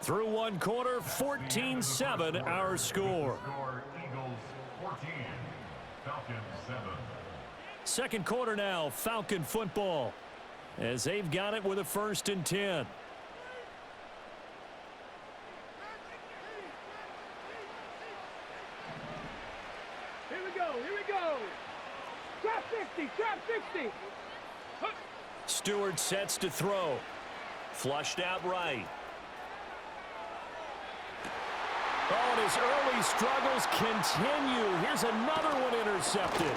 Through one quarter, 14-7 our score. Eagles 14, Falcons 7. Second quarter now, Falcon football, as they've got it with a 1st and 10. Here we go. Trap 60. Stewart sets to throw. Flushed out right. Oh, and his early struggles continue. Here's another one intercepted.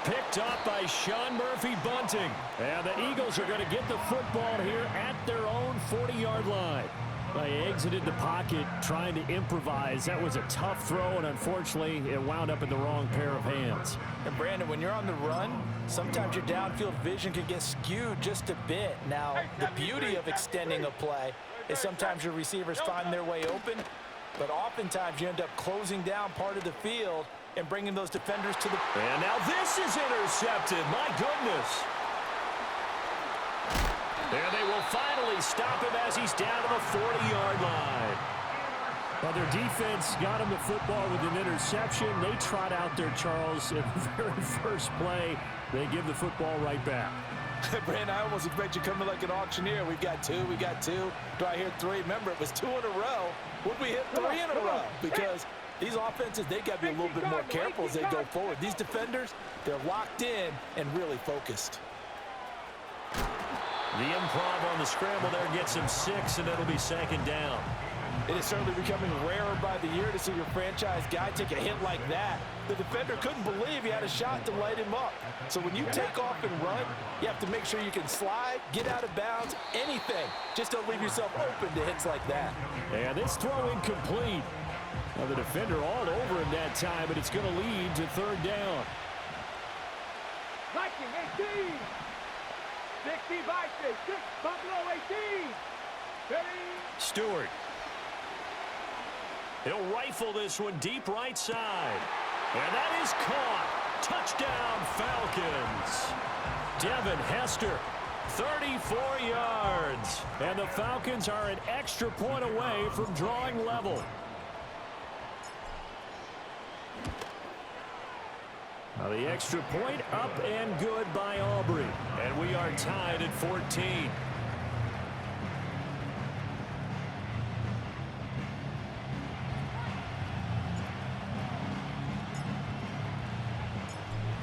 Picked up by Sean Murphy-Bunting. And the Eagles are going to get the football here at their own 40-yard line. They exited the pocket trying to improvise. That was a tough throw, and unfortunately, it wound up in the wrong pair of hands. And Brandon, when you're on the run, sometimes your downfield vision can get skewed just a bit. Now, the beauty of extending a play is sometimes your receivers find their way open, but oftentimes you end up closing down part of the field and bringing those defenders to the... And now this is intercepted. My goodness. And they will finally stop him as he's down to the 40-yard line. Well, their defense got him the football with an interception. They trot out there, Charles, at the very first play. They give the football right back. Brandon, I almost expect you coming like an auctioneer. We got two. Do I hear three? Remember, it was 2 in a row. Would we hit 3 in a row? Because these offenses, they got to be a little bit more careful as they go forward. These defenders, they're locked in and really focused. The improv on the scramble there gets him 6, and it'll be 2nd down. It is certainly becoming rarer by the year to see your franchise guy take a hit like that. The defender couldn't believe he had a shot to light him up. So when you take off and run, you have to make sure you can slide, get out of bounds, anything. Just don't leave yourself open to hits like that. And this throw incomplete. Now the defender all over him that time, but it's going to lead to 3rd down. Viking 18. 60 Vikings. 6 Buffalo 18. 30. Stewart. He'll rifle this one deep right side. And that is caught. Touchdown, Falcons. Devin Hester, 34 yards. And the Falcons are an extra point away from drawing level. Now the extra point up and good by Aubrey. And we are tied at 14.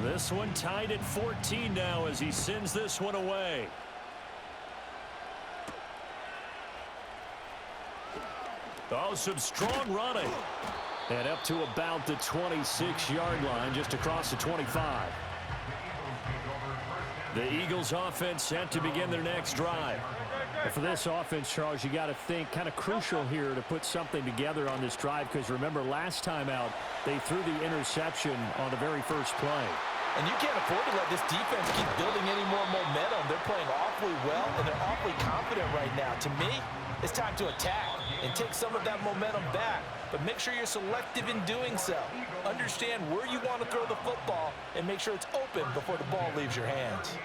This one tied at 14 now as he sends this one away. Oh, some strong running. And up to about the 26-yard line, just across the 25. The Eagles offense set to begin their next drive. And for this offense, Charles, you got to think kind of crucial here to put something together on this drive, because remember last time out, they threw the interception on the very first play. And you can't afford to let this defense keep building any more momentum. They're playing awfully well, and they're awfully confident right now. To me, it's time to attack and take some of that momentum back. But make sure you're selective in doing so. Understand where you want to throw the football and make sure it's open before the ball leaves your hands.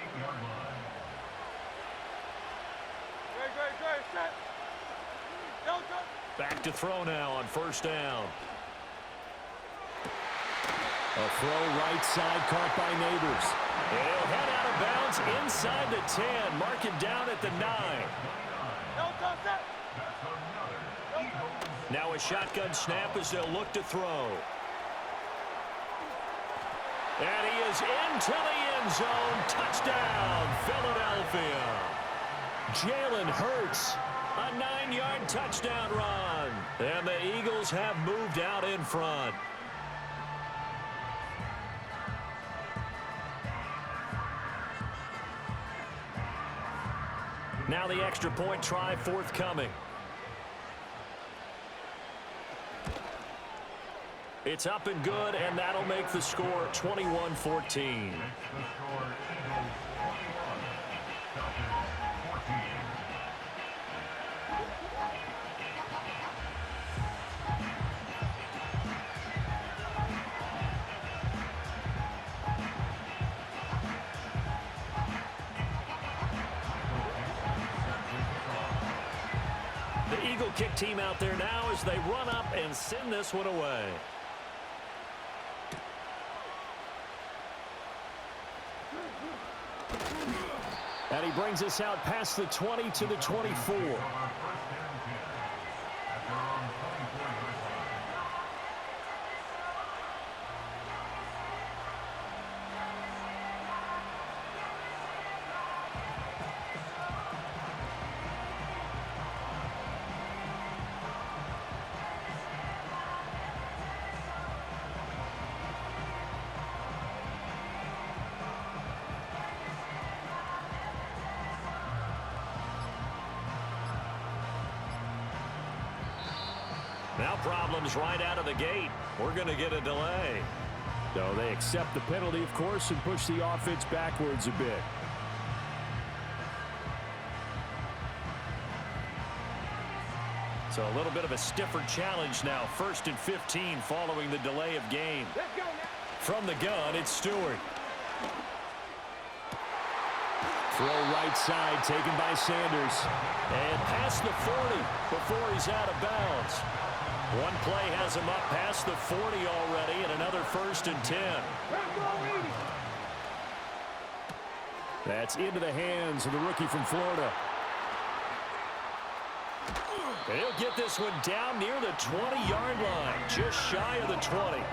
Back to throw now on 1st down. A throw right side caught by Neighbors. And he'll head out of bounds inside the 10. Mark him down at the 9. Now a shotgun snap as they'll look to throw. And he is into the end zone. Touchdown, Philadelphia. Jalen Hurts, a 9-yard touchdown run. And the Eagles have moved out in front. Now the extra point try forthcoming. It's up and good, and that'll make the score 21-14. Eagle kick team out there now as they run up and send this one away. And he brings us out past the 20 to the 24. Now problems right out of the gate. We're going to get a delay. So they accept the penalty, of course, and push the offense backwards a bit. So a little bit of a stiffer challenge now. 1st and 15 following the delay of game. Let's go now. From the gun, it's Stewart. Throw right side taken by Sanders. And past the 40 before he's out of bounds. One play has him up past the 40 already, and another 1st and 10. That's into the hands of the rookie from Florida. He'll get this one down near the 20-yard line, just shy of the 20.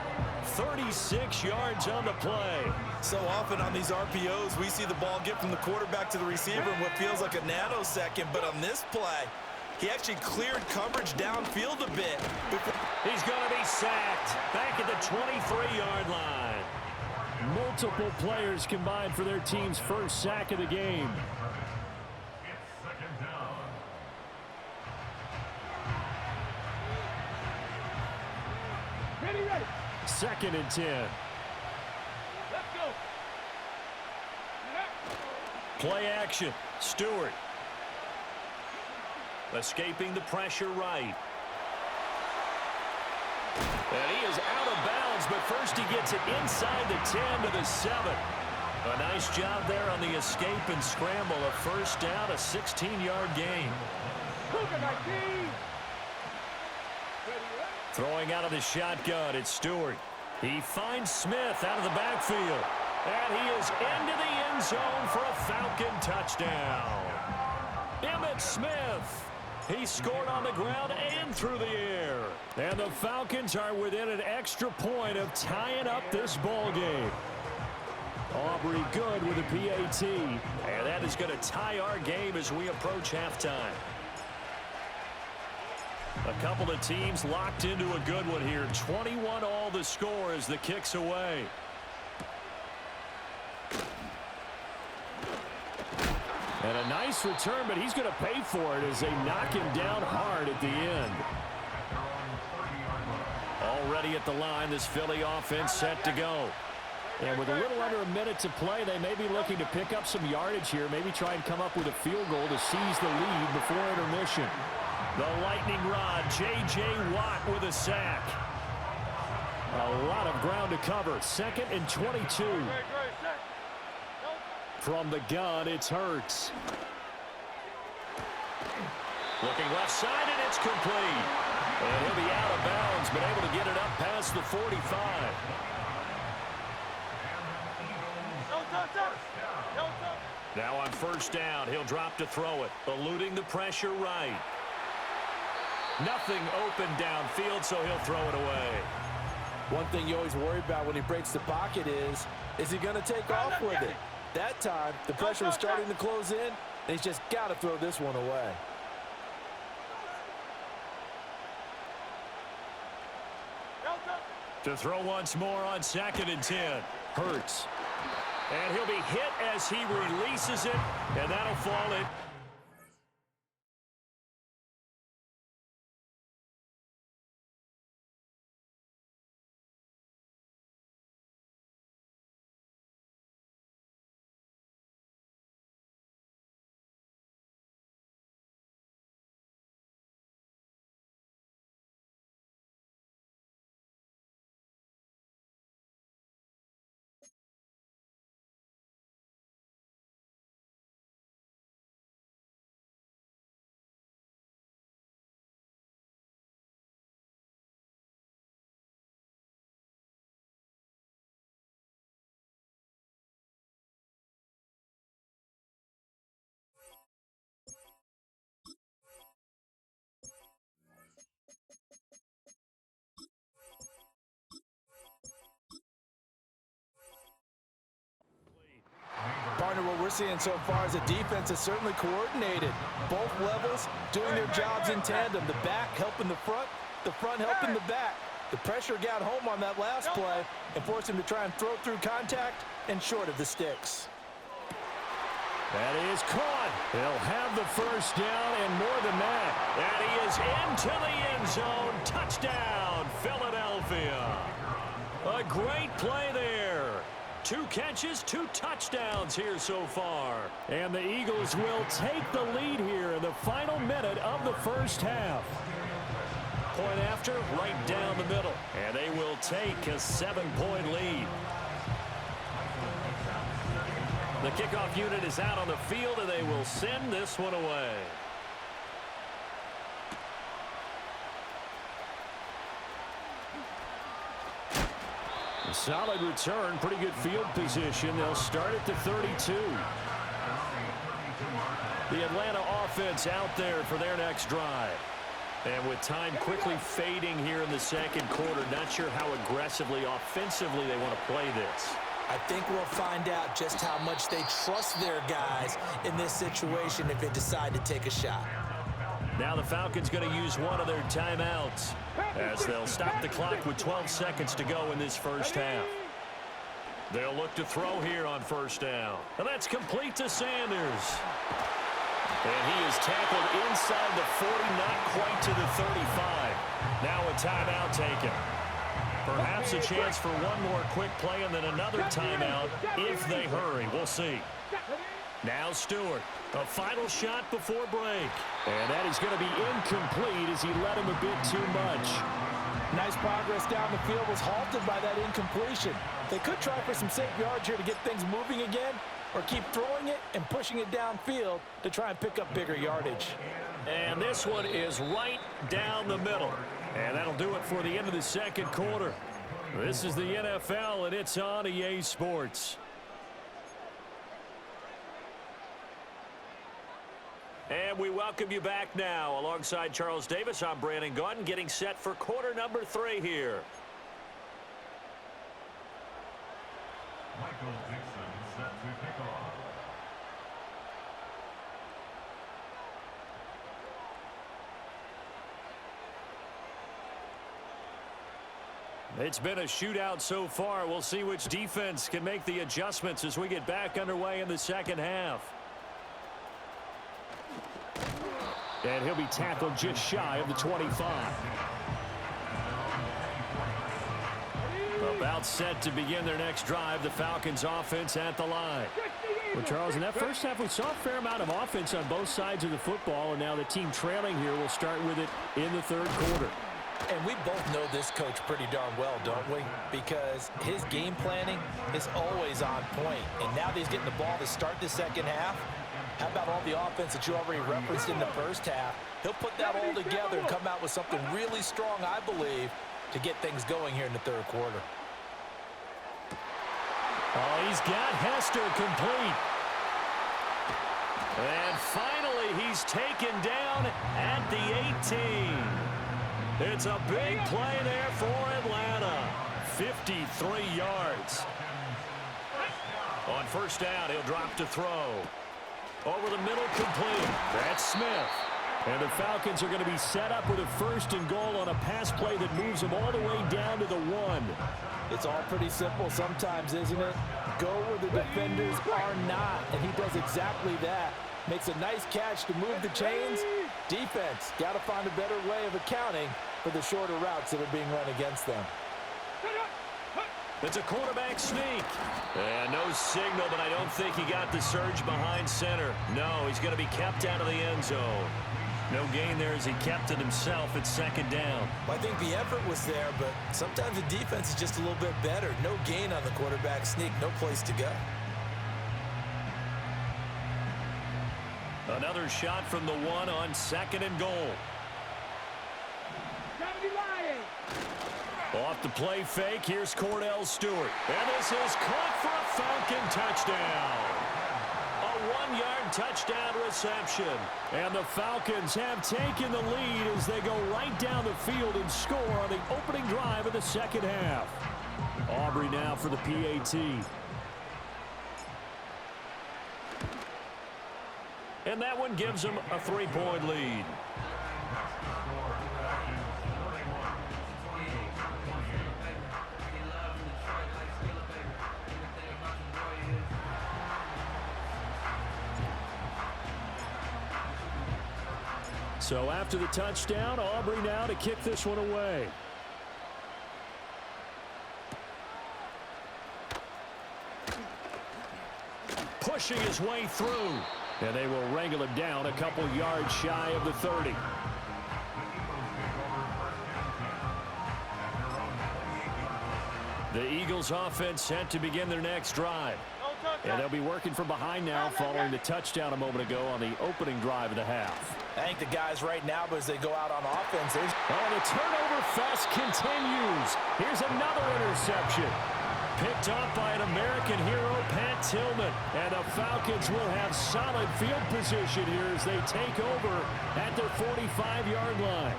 36 yards on the play. So often on these RPOs, we see the ball get from the quarterback to the receiver in what feels like a nanosecond, but on this play, he actually cleared coverage downfield a bit. He's going to be sacked back at the 23-yard line. Multiple players combined for their team's first sack of the game. It's 2nd down. Ready. 2nd and 10. Let's go. Play action. Stewart. Escaping the pressure right. And he is out of bounds, but first he gets it inside the 10 to the 7. A nice job there on the escape and scramble. A 1st down, a 16-yard gain. Throwing out of the shotgun, it's Stewart. He finds Smith out of the backfield. And he is into the end zone for a Falcon touchdown. Emmitt Smith. He scored on the ground and through the air. And the Falcons are within an extra point of tying up this ball game. Aubrey good with a PAT. And that is going to tie our game as we approach halftime. A couple of teams locked into a good one here. 21 all the score as the kick's away. And a nice return, but he's going to pay for it as they knock him down hard at the end. Already at the line, this Philly offense set to go. And with a little under a minute to play, they may be looking to pick up some yardage here, maybe try and come up with a field goal to seize the lead before intermission. The lightning rod, J.J. Watt with a sack. A lot of ground to cover. 2nd and 22. From the gun, it's Hurts. Looking left side, and it's complete. And he'll be out of bounds, but able to get it up past the 45. Now on 1st down, he'll drop to throw it, eluding the pressure right. Nothing open downfield, so he'll throw it away. One thing you always worry about when he breaks the pocket is he going to take off with it? That time, the pressure was starting to close in, and he's just got to throw this one away. To throw once more on 2nd and 10. Hurts. And he'll be hit as he releases it, and that'll fall in. seeing so far is a defense that's certainly coordinated. Both levels doing their jobs in tandem. The back helping the front helping the back. The pressure got home on that last play and forced him to try and throw through contact and short of the sticks. That is caught. He'll have the first down and more than that. And he is into the end zone. Touchdown, Philadelphia. A great play there. 2 catches, 2 touchdowns here so far. And the Eagles will take the lead here in the final minute of the first half. Point after, right down the middle. And they will take a 7-point lead. The kickoff unit is out on the field, and they will send this one away. A solid return, pretty good field position. They'll start at the 32. The Atlanta offense out there for their next drive. And with time quickly fading here in the second quarter, not sure how aggressively, offensively they want to play this. I think we'll find out just how much they trust their guys in this situation if they decide to take a shot. Now the Falcons going to use one of their timeouts as they'll stop the clock with 12 seconds to go in this first half. They'll look to throw here on first down. And that's complete to Sanders. And he is tackled inside the 40, not quite to the 35. Now a timeout taken. Perhaps a chance for one more quick play and then another timeout if they hurry. We'll see. Now Stewart, a final shot before break. And that is going to be incomplete as he led him a bit too much. Nice progress down the field was halted by that incompletion. They could try for some safe yards here to get things moving again, or keep throwing it and pushing it downfield to try and pick up bigger yardage. And this one is right down the middle. And that'll do it for the end of the second quarter. This is the NFL, and it's on EA Sports. And we welcome you back now. Alongside Charles Davis, I'm Brandon Gaudin, getting set for quarter number 3 here. Michael Dixon set to kick off. It's been a shootout so far. We'll see which defense can make the adjustments as we get back underway in the second half. And he'll be tackled just shy of the 25. About set to begin their next drive. The Falcons offense at the line. Well, Charles, in that first half, we saw a fair amount of offense on both sides of the football, and now the team trailing here will start with it in the third quarter. And we both know this coach pretty darn well, don't we? Because his game planning is always on point. And now that he's getting the ball to start the second half, how about all the offense that you already referenced in the first half? He'll put that all together and come out with something really strong, I believe, to get things going here in the third quarter. Oh, he's got Hester complete. And finally, he's taken down at the 18. It's a big play there for Atlanta. 53 yards. On first down, he'll drop to throw. Over the middle, complete. That's Smith. And the Falcons are going to be set up with a 1st and goal on a pass play that moves them all the way down to the 1. It's all pretty simple sometimes, isn't it? Go where the defenders are not, and he does exactly that. Makes a nice catch to move the chains. Defense, got to find a better way of accounting for the shorter routes that are being run against them. It's a quarterback sneak. And no signal, but I don't think he got the surge behind center. No, he's going to be kept out of the end zone. No gain there as he kept it himself at second down. Well, I think the effort was there, but sometimes the defense is just a little bit better. No gain on the quarterback sneak, no place to go. Another shot from the 1 on 2nd and goal. Off the play fake, here's Cordell Stewart. And this is caught for a Falcon touchdown. A 1-yard touchdown reception. And the Falcons have taken the lead as they go right down the field and score on the opening drive of the second half. Aubrey now for the PAT. And that one gives them a 3-point lead. So after the touchdown, Aubrey now to kick this one away. Pushing his way through. And they will wrangle him down a couple yards shy of the 30. The Eagles offense set to begin their next drive. And they'll be working from behind now following the touchdown a moment ago on the opening drive of the half. I think the guys right now, as they go out on offense, the turnover fest continues. Here's another interception. Picked off by an American hero, Pat Tillman. And the Falcons will have solid field position here as they take over at their 45-yard line.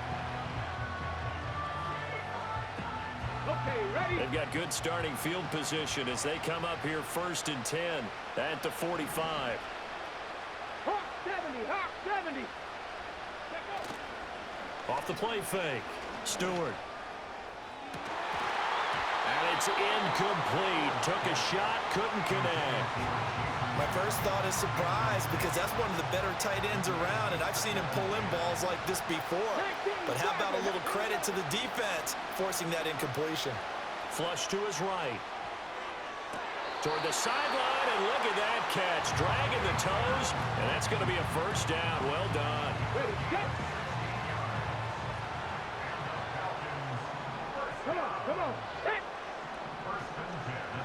Okay, ready? They've got good starting field position as they come up here 1st and 10 at the 45. Hawk 70, Hawk 70. Off the play fake. Stewart. And it's incomplete. Took a shot, couldn't connect. my first thought is surprise because that's one of the better tight ends around, and I've seen him pull in balls like this before. But how about a little credit to the defense forcing that incompletion? Flush to his right. Toward the sideline, and look at that catch. Dragging the toes, and that's going to be a first down. Well done. Come on. Hit.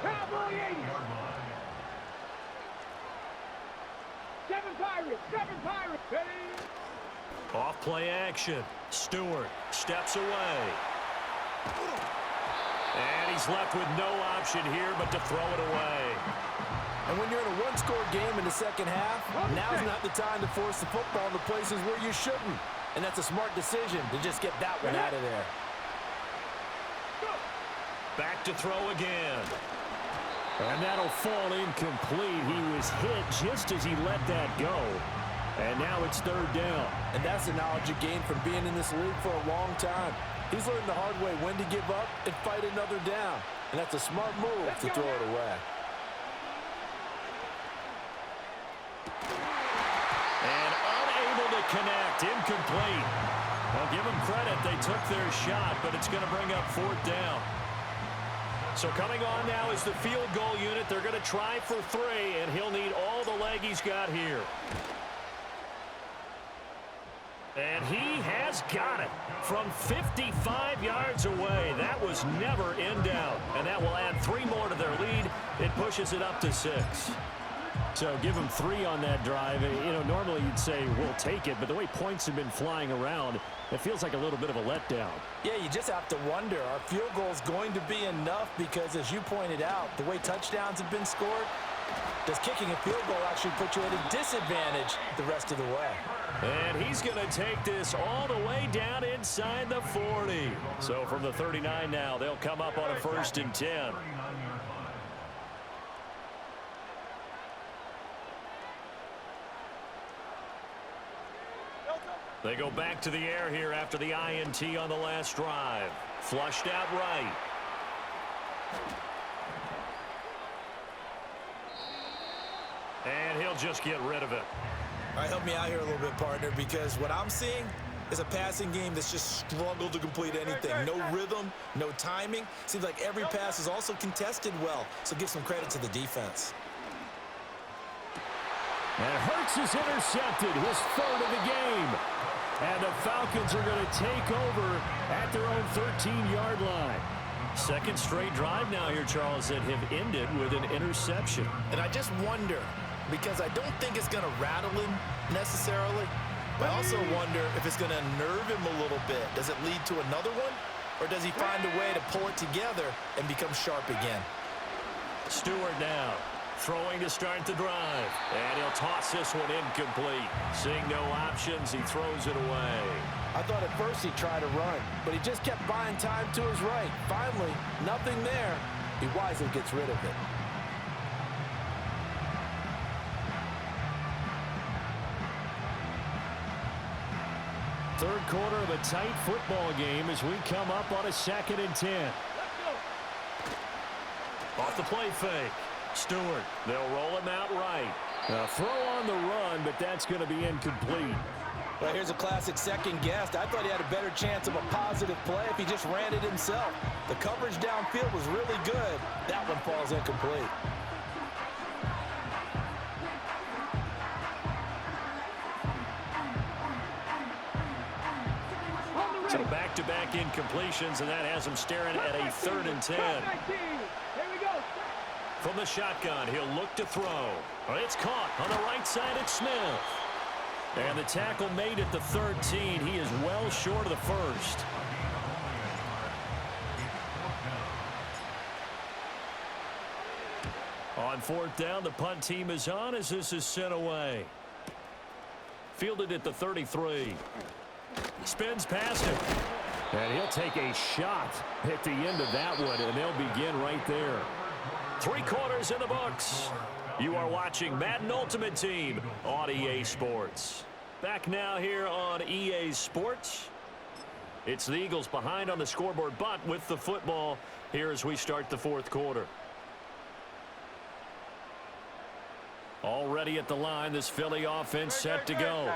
Cowboy 80. 7 Pirates. Ready. Off play action. Stewart steps away. And he's left with no option here but to throw it away. And when you're in a one-score game in the second half, now's not the time to force the football into places where you shouldn't. And that's a smart decision to just get that one out of there. Back to throw again. And that'll fall incomplete. He was hit just as he let that go. And now it's third down. And that's the knowledge you gain from being in this league for a long time. He's learned the hard way when to give up and fight another down. And that's a smart move to throw it away. And unable to connect. Incomplete. I'll give them credit. They took their shot, but it's going to bring up fourth down. So coming on now is the field goal unit. They're going to try for 3, and he'll need all the leg he's got here. And he has got it from 55 yards away. That was never in doubt. And that will add 3 more to their lead. It pushes it up to 6. So give them 3 on that drive. You know, normally you'd say, we'll take it. But the way points have been flying around, it feels like a little bit of a letdown. Yeah, you just have to wonder, are field goals going to be enough? Because as you pointed out, the way touchdowns have been scored, does kicking a field goal actually put you at a disadvantage the rest of the way? And he's going to take this all the way down inside the 40. So from the 39 now, they'll come up on a 1st and 10. They go back to the air here after the INT on the last drive. Flushed out right. And he'll just get rid of it. All right, help me out here a little bit, partner, because what I'm seeing is a passing game that's just struggled to complete anything. No rhythm, no timing. Seems like every pass is also contested well, so give some credit to the defense. And Hurts is intercepted, his 3rd of the game. And the Falcons are going to take over at their own 13-yard line. 2nd straight drive now here, Charles, that have ended with an interception. And I just wonder, because I don't think it's going to rattle him necessarily, but I also wonder if it's going to unnerve him a little bit. Does it lead to another one? Or does he find a way to pull it together and become sharp again? Stewart now throwing to start the drive. And he'll toss this one incomplete. Seeing no options, he throws it away. I thought at first he'd try to run, but he just kept buying time to his right. Finally, nothing there. He wisely gets rid of it. third quarter of a tight football game as we come up on a 2nd and 10. Off the play fake. Stewart. They'll roll him out right. A throw on the run, but that's going to be incomplete. Well, here's a classic second guess. I thought he had a better chance of a positive play if he just ran it himself. The coverage downfield was really good. That one falls incomplete. So back-to-back incompletions, and that has him staring at a 3rd and 10. Here we go. From the shotgun, he'll look to throw. It's caught on the right side. It's Smith. And the tackle made at the 13. He is well short of the first. On 4th down, the punt team is on as this is sent away. Fielded at the 33. Spins past him. And he'll take a shot at the end of that one, and they'll begin right there. 3 quarters in the books. You are watching Madden Ultimate Team on EA Sports. Back now here on EA Sports. It's the Eagles behind on the scoreboard, but with the football here as we start the 4th quarter. Already at the line, this Philly offense set to go.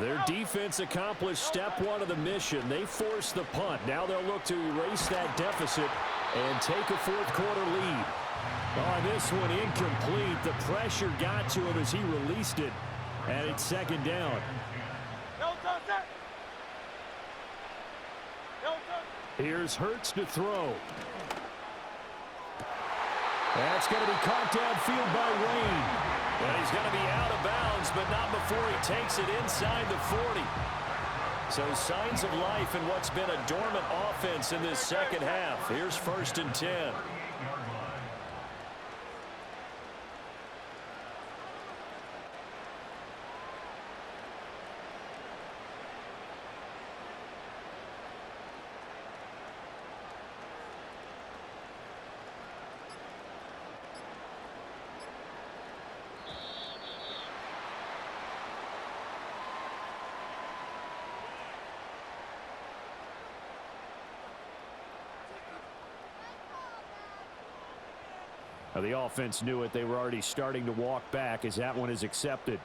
Their defense accomplished step 1 of the mission. They forced the punt. Now they'll look to erase that deficit and take a 4th quarter lead. On this one, incomplete. The pressure got to him as he released it, and it's 2nd down. Here's Hurts to throw. That's going to be caught downfield by Wayne. And he's going to be out of bounds, but not before he takes it inside the 40. So signs of life in what's been a dormant offense in this 2nd half. Here's 1st and 10. Now the offense knew it. They were already starting to walk back as that one is accepted.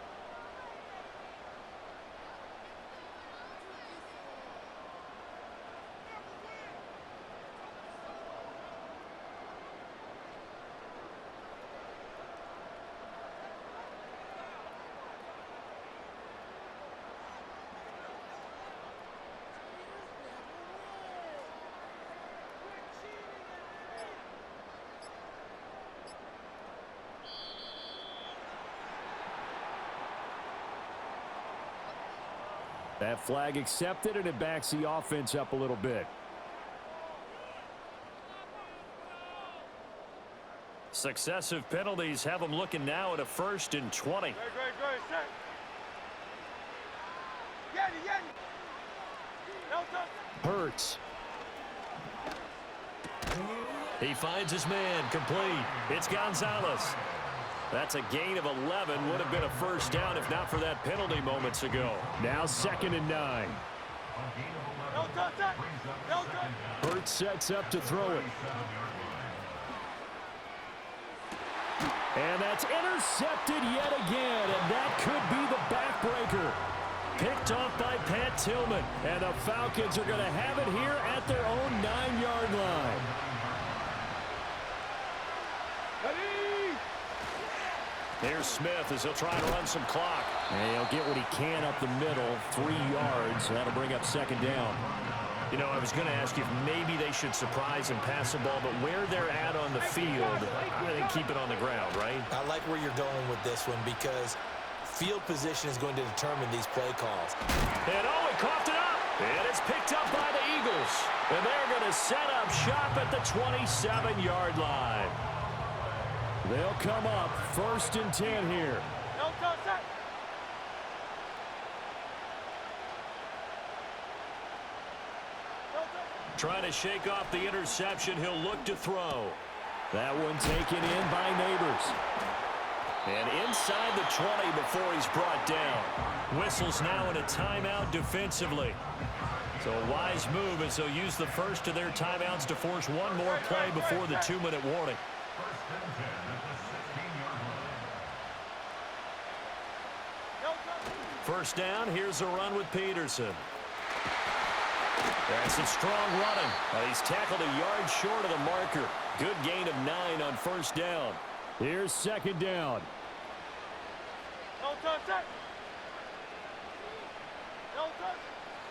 That flag accepted, and it backs the offense up a little bit. Successive penalties have them looking now at a 1st and 20. Hurts. He finds his man, complete. It's Gonzalez. That's a gain of 11. Would have been a 1st down if not for that penalty moments ago. Now 2nd and 9. Hurts sets up to throw it. And that's intercepted yet again, and that could be the backbreaker. Picked off by Pat Tillman, and the Falcons are going to have it here at their own 9-yard line. Here's Smith as he'll try to run some clock. And he'll get what he can up the middle, 3 yards. That'll bring up 2nd down. You know, I was going to ask you if maybe they should surprise and pass the ball, but where they're at on the field, they keep it on the ground, right? I like where you're going with this one because field position is going to determine these play calls. And he coughed it up. And it's picked up by the Eagles. And they're going to set up shop at the 27-yard line. They'll come up 1st and 10 here. Trying to shake off the interception. He'll look to throw. That one taken in by Neighbors. And inside the 20 before he's brought down. Whistles now in a timeout defensively. So a wise move as they'll use the first of their timeouts to force one more play before the 2-minute warning. First down, here's a run with Peterson. That's some strong running. He's tackled a yard short of the marker. Good gain of 9 on first down. Here's second down.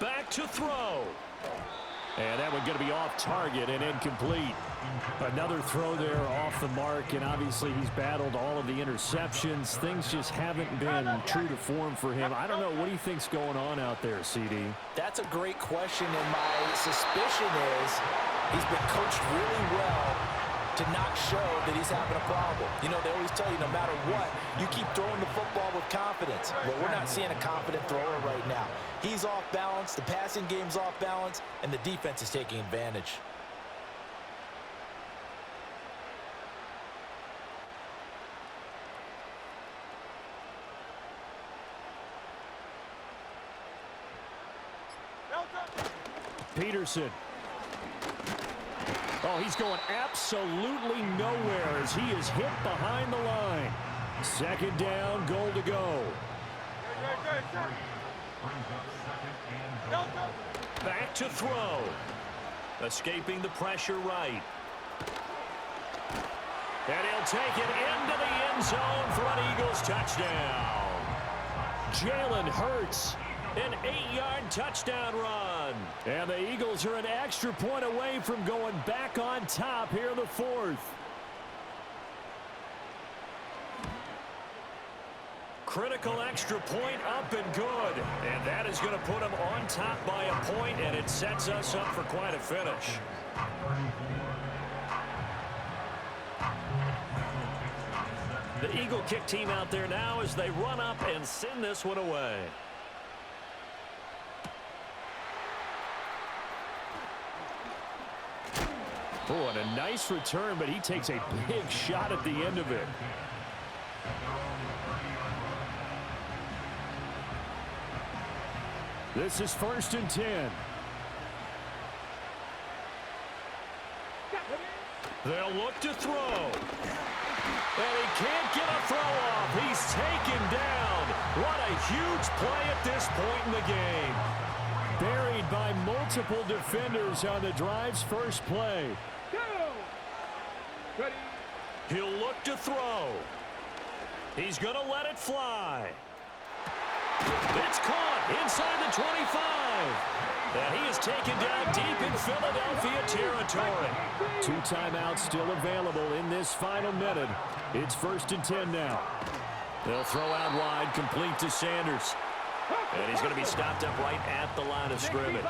Back to throw. And that one going to be off target and incomplete. Another throw there off the mark, and obviously he's battled all of the interceptions. Things just haven't been true to form for him. I don't know. What do you think's going on out there, CD? That's a great question, and my suspicion is he's been coached really well to not show that he's having a problem. You know, they always tell you no matter what, you keep throwing the football with confidence. Well, we're not seeing a confident thrower right now. He's off balance, the passing game's off balance, and the defense is taking advantage. Peterson. Oh, he's going absolutely nowhere as he is hit behind the line. Second down, goal to go. Back to throw. Escaping the pressure right. And he'll take it into the end zone for an Eagles touchdown. Jalen Hurts. An 8-yard touchdown run. And the Eagles are an extra point away from going back on top here in the fourth. Critical extra point up and good. And that is going to put them on top by a point, and it sets us up for quite a finish. The Eagle kick team out there now as they run up and send this one away. Oh, and a nice return, but he takes a big shot at the end of it. This is 1st and 10. They'll look to throw. And he can't get a throw off. He's taken down. What a huge play at this point in the game. Buried by multiple defenders on the drive's first play. Ready. He'll look to throw. He's going to let it fly. It's caught inside the 25. And he is taken down deep in Philadelphia territory. 2 timeouts still available in this final minute. It's 1st and 10 now. They'll throw out wide, complete to Sanders. And he's going to be stopped up right at the line of scrimmage.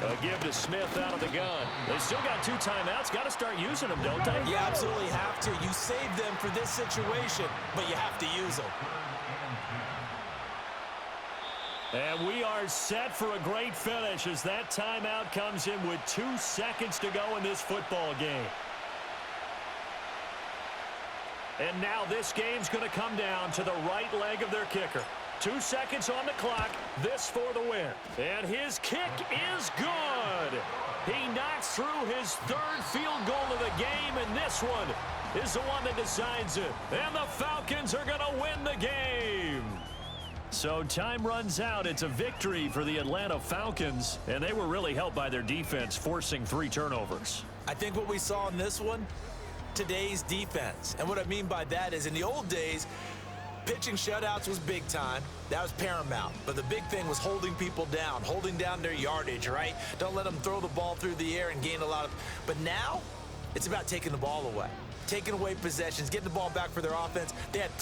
A give to Smith out of the gun. They still got 2 timeouts. Got to start using them, don't they? You absolutely have to. You save them for this situation, but you have to use them. And we are set for a great finish as that timeout comes in with 2 seconds to go in this football game. And now this game's going to come down to the right leg of their kicker. 2 seconds on the clock. This for the win. And his kick is good. He knocks through his 3rd field goal of the game, and this one is the one that decides it. And the Falcons are going to win the game. So time runs out. It's a victory for the Atlanta Falcons, and they were really helped by their defense, forcing 3 turnovers. I think what we saw in this one, today's defense. And what I mean by that is in the old days, pitching shutouts was big time. That was paramount. But the big thing was holding people down, holding down their yardage, right? Don't let them throw the ball through the air and gain a lot of... But now, it's about taking the ball away. Taking away possessions, getting the ball back for their offense. They had